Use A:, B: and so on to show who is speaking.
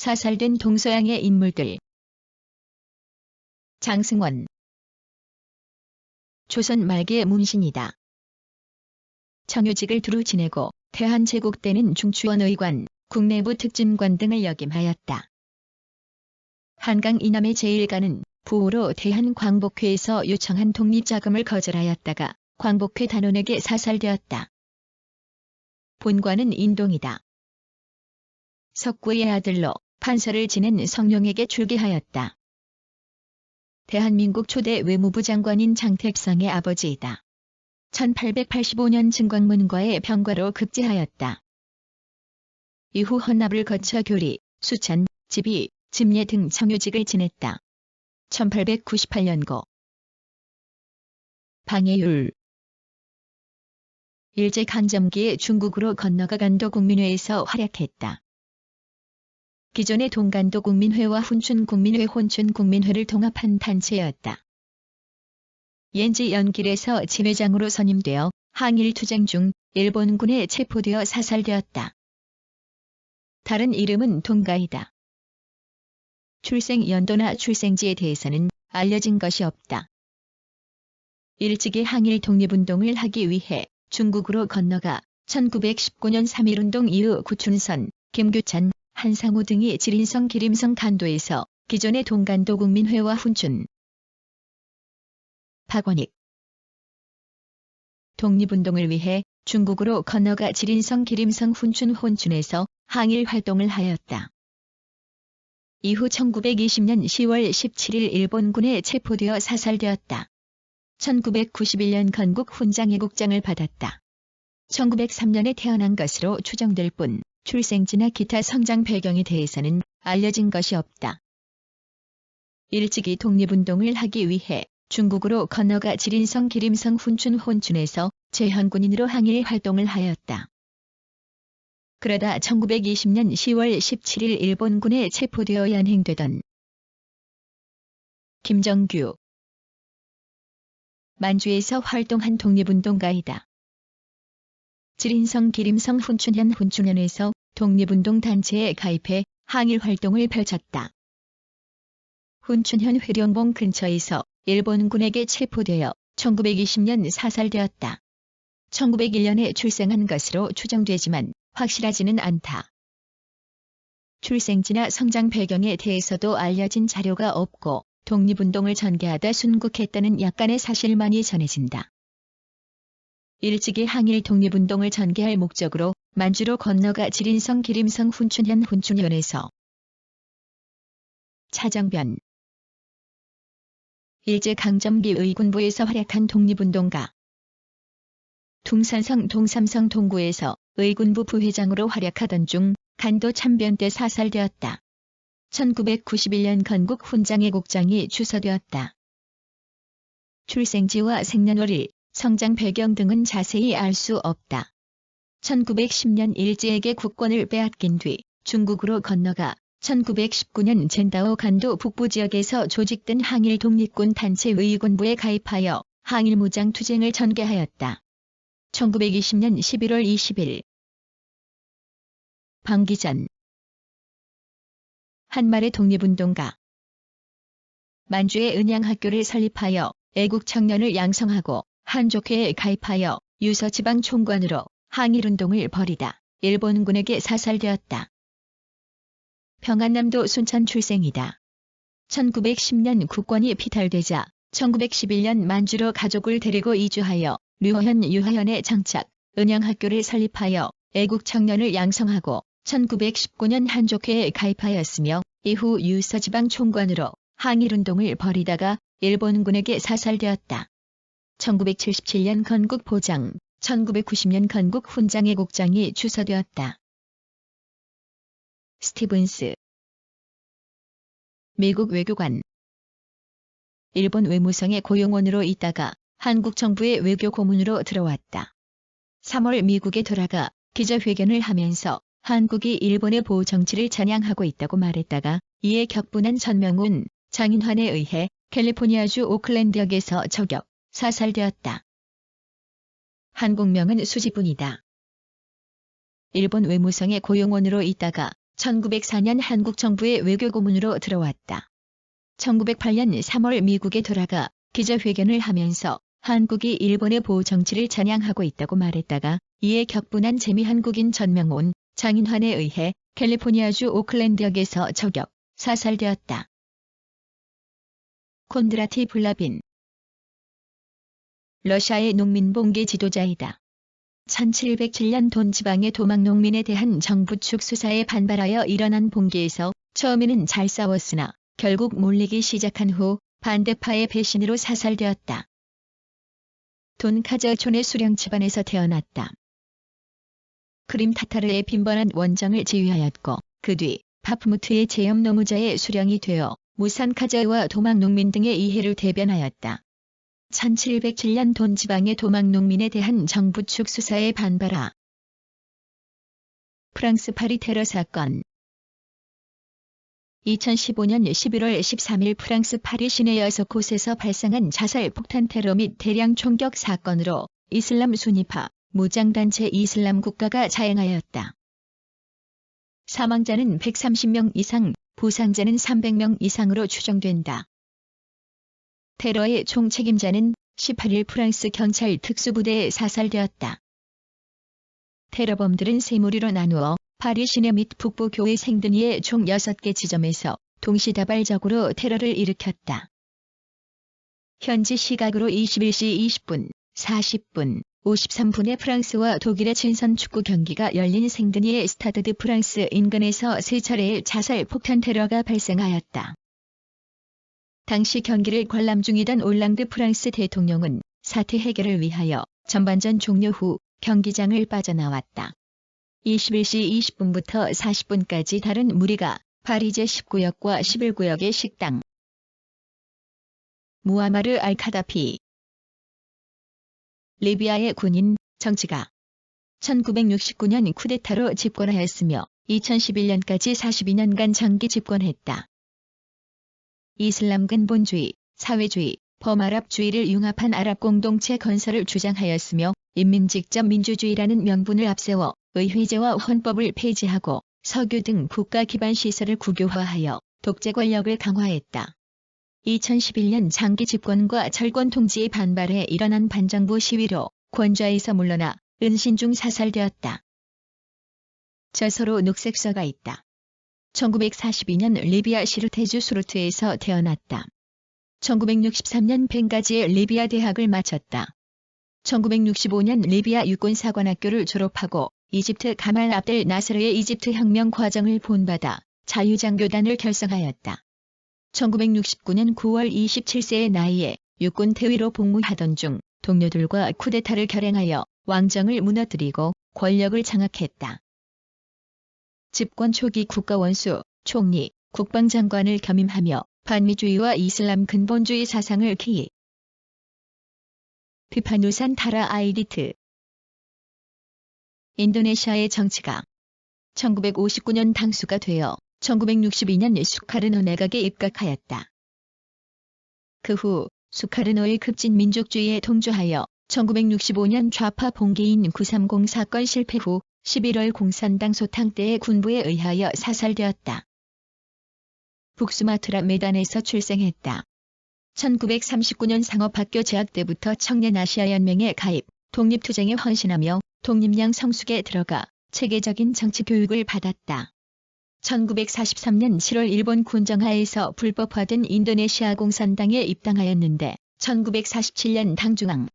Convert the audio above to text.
A: 사살된 동서양의 인물들. 장승원. 조선 말기의 문신이다. 청유직을 두루 지내고 대한제국 때는 중추원 의관, 국내부 특진관 등을 역임하였다. 한강 이남의 제1가는 부호로 대한광복회에서 요청한 독립자금을 거절하였다가 광복회 단원에게 사살되었다. 본관은 인동이다. 석구의 아들로 판서를 지낸 성룡에게 출기하였다. 대한민국 초대 외무부 장관인 장택상의 아버지이다. 1885년 증광문과의 병과로 급제하였다. 이후 헌납을 거쳐 교리, 수찬, 지비, 집례 등 청유직을 지냈다. 1898년고. 방해율. 일제강점기에 중국으로 건너가 간도국민회에서 활약했다. 기존의 동간도국민회와 훈춘국민회, 혼춘국민회를 통합한 단체였다. 옌지 연길에서 지회장으로 선임되어 항일투쟁 중 일본군에 체포되어 사살되었다. 다른 이름은 동가이다. 출생 연도나 출생지에 대해서는 알려진 것이 없다. 일찍이 항일 독립운동을 하기 위해 중국으로 건너가 1919년 3.1운동 이후 구춘선, 김규찬, 한상우 등이 지린성 기림성 간도에서 기존의 동간도국민회와 훈춘, 박원익. 독립운동을 위해 중국으로 건너가 지린성 기림성 훈춘 혼춘에서 항일 활동을 하였다. 이후 1920년 10월 17일 일본군에 체포되어 사살되었다. 1991년 건국 훈장애국장을 받았다. 1903년에 태어난 것으로 추정될 뿐 출생지나 기타 성장 배경에 대해서는 알려진 것이 없다. 일찍이 독립운동을 하기 위해 중국으로 건너가 지린성 기림성 훈춘 혼춘에서 제헌군인으로 항일 활동을 하였다. 그러다 1920년 10월 17일 일본군에 체포되어 연행되던 김정규. 만주에서 활동한 독립운동가이다. 지린성 기림성 훈춘현 훈춘현에서 독립운동 단체에 가입해 항일 활동을 펼쳤다. 훈춘현 회령봉 근처에서 일본군에게 체포되어 1920년 사살되었다. 1901년에 출생한 것으로 추정되지만 확실하지는 않다. 출생지나 성장 배경에 대해서도 알려진 자료가 없고 독립운동을 전개하다 순국했다는 약간의 사실만이 전해진다. 일찍이 항일 독립운동을 전개할 목적으로 만주로 건너가 지린성 기림성 훈춘현 훈춘현에서 차정변. 일제강점기 의군부에서 활약한 독립운동가. 둥산성 동삼성 동구에서 의군부 부회장으로 활약하던 중 간도 참변 때 사살되었다. 1991년 건국 훈장애국장이 추서되었다. 출생지와 생년월일, 성장 배경 등은 자세히 알 수 없다. 1910년 일제에게 국권을 빼앗긴 뒤 중국으로 건너가 1919년 젠다오 간도 북부 지역에서 조직된 항일 독립군 단체 의군부에 가입하여 항일 무장 투쟁을 전개하였다. 1920년 11월 20일. 방기전. 한말의 독립운동가. 만주의 은양학교를 설립하여 애국 청년을 양성하고 한족회에 가입하여 유서지방 총관으로 항일운동을 벌이다 일본군에게 사살되었다. 평안남도 순천 출생이다. 1910년 국권이 피탈되자 1911년 만주로 가족을 데리고 이주하여 유화현에 장착, 은양학교를 설립하여 애국 청년을 양성하고 1919년 한족회에 가입하였으며 이후 유서지방 총관으로 항일운동을 벌이다가 일본군에게 사살되었다. 1977년 건국 보장, 1990년 건국 훈장애국장이 추서되었다. 스티븐스. 미국 외교관. 일본 외무성의 고용원으로 있다가 한국 정부의 외교 고문으로 들어왔다. 3월 미국에 돌아가 기자회견을 하면서 한국이 일본의 보호 정치를 찬양하고 있다고 말했다가 이에 격분한 전명훈, 장인환에 의해 캘리포니아주 오클랜드역에서 저격, 사살되었다. 한국명은 수지분이다. 일본 외무성의 고용원으로 있다가 1904년 한국 정부의 외교고문으로 들어왔다. 1908년 3월 미국에 돌아가 기자회견을 하면서 한국이 일본의 보호 정치를 찬양하고 있다고 말했다가 이에 격분한 재미 한국인 전명온, 장인환에 의해 캘리포니아주 오클랜드역에서 저격, 사살되었다. 콘드라티 블라빈 러시아의 농민봉기 지도자이다. 1707년 돈 지방의 도막 농민에 대한 정부 측 수사에 반발하여 일어난 봉기에서 처음에는 잘 싸웠으나 결국 몰리기 시작한 후 반대파의 배신으로 사살되었다. 돈 카자촌의 수령 집안에서 태어났다. 크림 타타르의 빈번한 원정을 지휘하였고 그 뒤 바프무트의 제염 노무자의 수령이 되어 무산 카자와 도막 농민 등의 이해를 대변하였다. 1707년 돈 지방의 도막 농민에 대한 정부 측 수사에 반발하. 프랑스 파리 테러 사건 2015년 11월 13일 프랑스 파리 시내 6곳에서 발생한 자살 폭탄 테러 및 대량 총격 사건으로 이슬람 순위파 무장단체 이슬람 국가가 자행하였다. 사망자는 130명 이상, 부상자는 300명 이상으로 추정된다. 테러의 총책임자는 18일 프랑스 경찰 특수부대에 사살되었다. 테러범들은 세 무리로 나누어 파리 시내 및 북부 교회 생등위의 총 6개 지점에서 동시다발적으로 테러를 일으켰다. 현지 시각으로 21시 20분, 40분, 53분에 프랑스와 독일의 친선 축구 경기가 열린 생드니의 스타드 드 프랑스 인근에서 세 차례의 자살 폭탄 테러가 발생하였다. 당시 경기를 관람 중이던 올랑드 프랑스 대통령은 사태 해결을 위하여 전반전 종료 후 경기장을 빠져나왔다. 21시 20분부터 40분까지 다른 무리가 파리 제19역과 11구역의 식당 무아마르 알카다피 리비아의 군인, 정치가 1969년 쿠데타로 집권하였으며 2011년까지 42년간 장기 집권했다. 이슬람 근본주의, 사회주의, 범아랍주의를 융합한 아랍 공동체 건설을 주장하였으며 인민직접 민주주의라는 명분을 앞세워 의회제와 헌법을 폐지하고 석유 등 국가 기반 시설을 국유화하여 독재 권력을 강화했다. 2011년 장기 집권과 철권 통치에 반발해 일어난 반정부 시위로 권좌에서 물러나 은신중 사살되었다. 저서로 녹색서가 있다. 1942년 리비아 시르테주 수르트에서 태어났다. 1963년 벵가지의 리비아 대학을 마쳤다. 1965년 리비아 육군사관학교를 졸업하고 이집트 가말 압델 나스르의 이집트 혁명 과정을 본받아 자유장교단을 결성하였다. 1969년 9월 27세의 나이에 육군 대위로 복무하던 중 동료들과 쿠데타를 결행하여 왕정을 무너뜨리고 권력을 장악했다. 집권 초기 국가원수, 총리, 국방장관을 겸임하며 반미주의와 이슬람 근본주의 사상을 기이. 비파누산 타라 아이디트 인도네시아의 정치가 1959년 당수가 되어 1962년 수카르노 내각에 입각하였다. 그 후 수카르노의 급진 민족주의에 동조하여 1965년 좌파 봉기인 930 사건 실패 후 11월 공산당 소탕 때의 군부에 의하여 사살되었다. 북수마트라 메단에서 출생했다. 1939년 상업학교 재학 때부터 청년아시아연맹에 가입, 독립투쟁에 헌신하며 독립양 성숙에 들어가 체계적인 정치 교육을 받았다. 1943년 7월 일본 군정하에서 불법화된 인도네시아 공산당에 입당하였는데 1947년 당중앙